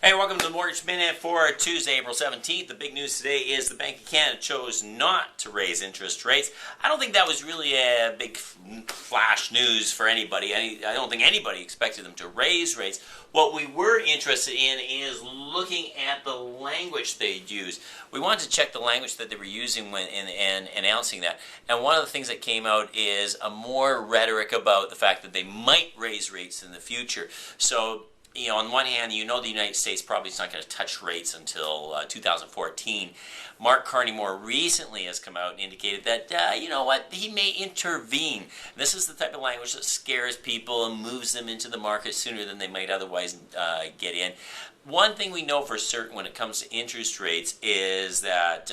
Hey, welcome to the Mortgage Minute for Tuesday, April 17th. The big news today is the Bank of Canada chose not to raise interest rates. I don't think that was really a big flash news for anybody. I don't think anybody expected them to raise rates. What we were interested in is looking at the language they'd use. We wanted to check the language that they were using when in announcing that. And one of the things that came out is a more rhetoric about the fact that they might raise rates in the future. So, you know, on one hand, you know the United States probably is not going to touch rates until 2014. Mark Carney more recently has come out and indicated that, you know what, he may intervene. This is the type of language that scares people and moves them into the market sooner than they might otherwise get in. One thing we know for certain when it comes to interest rates is that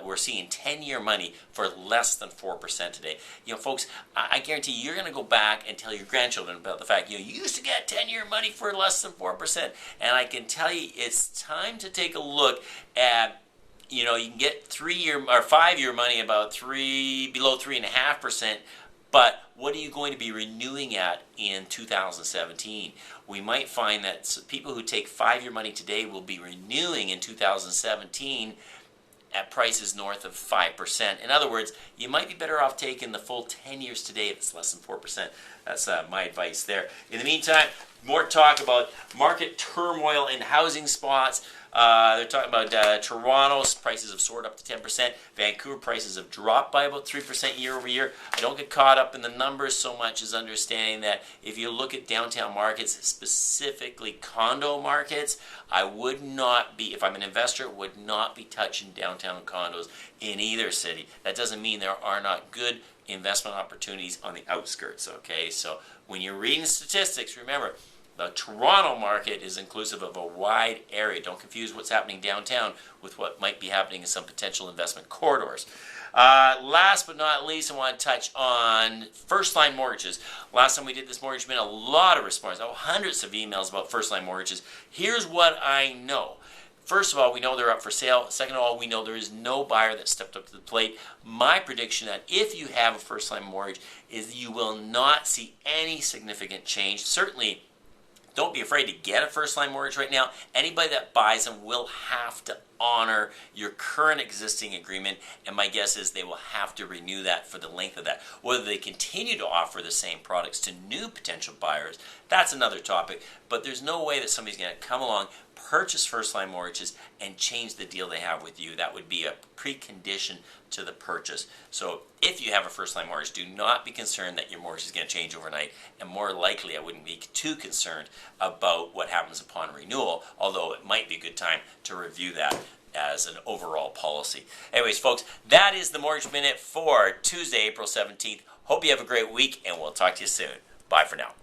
we're seeing 10-year money for less than 4% today. You know, folks, I guarantee you're going to go back and tell your grandchildren about the fact, you know, you used to get 10-year money for less than 4%. And I can tell you it's time to take a look at, you know, you can get 3-year or 5-year money about below 3.5%. But what are you going to be renewing at in 2017? We might find that people who take 5-year money today will be renewing in 2017 at prices north of 5%. In other words, you might be better off taking the full 10 years today if it's less than 4%. That's my advice there. In the meantime, more talk about market turmoil in housing spots. They're talking about Toronto's prices have soared up to 10%. Vancouver prices have dropped by about 3% year over year. I don't get caught up in the numbers so much as understanding that if you look at downtown markets, specifically condo markets, I would not be, if I'm an investor, would not be touching downtown condos in either city. That doesn't mean there are not good investment opportunities on the outskirts, okay? So when you're reading statistics, remember, the Toronto market is inclusive of a wide area. Don't confuse what's happening downtown with what might be happening in some potential investment corridors. Last but not least, I want to touch on Firstline Mortgages. Last time we did this mortgage minute, a lot of response, hundreds of emails about Firstline Mortgages. Here's what I know. First of all, we know they're up for sale. Second of all, we know there is no buyer that stepped up to the plate. My prediction that if you have a Firstline mortgage is you will not see any significant change. Certainly, don't be afraid to get a Firstline mortgage right now. Anybody that buys them will have to honor your current existing agreement, and my guess is they will have to renew that for the length of that. Whether they continue to offer the same products to new potential buyers, that's another topic, but there's no way that somebody's going to come along, purchase Firstline mortgages, and change the deal they have with you. That would be a precondition to the purchase. So if you have a Firstline mortgage, do not be concerned that your mortgage is going to change overnight, and more likely I wouldn't be too concerned about what happens upon renewal, although it might be a good time to review that as an overall policy. Anyways, folks, that is the Mortgage Minute for Tuesday, April 17th. Hope you have a great week, and we'll talk to you soon. Bye for now.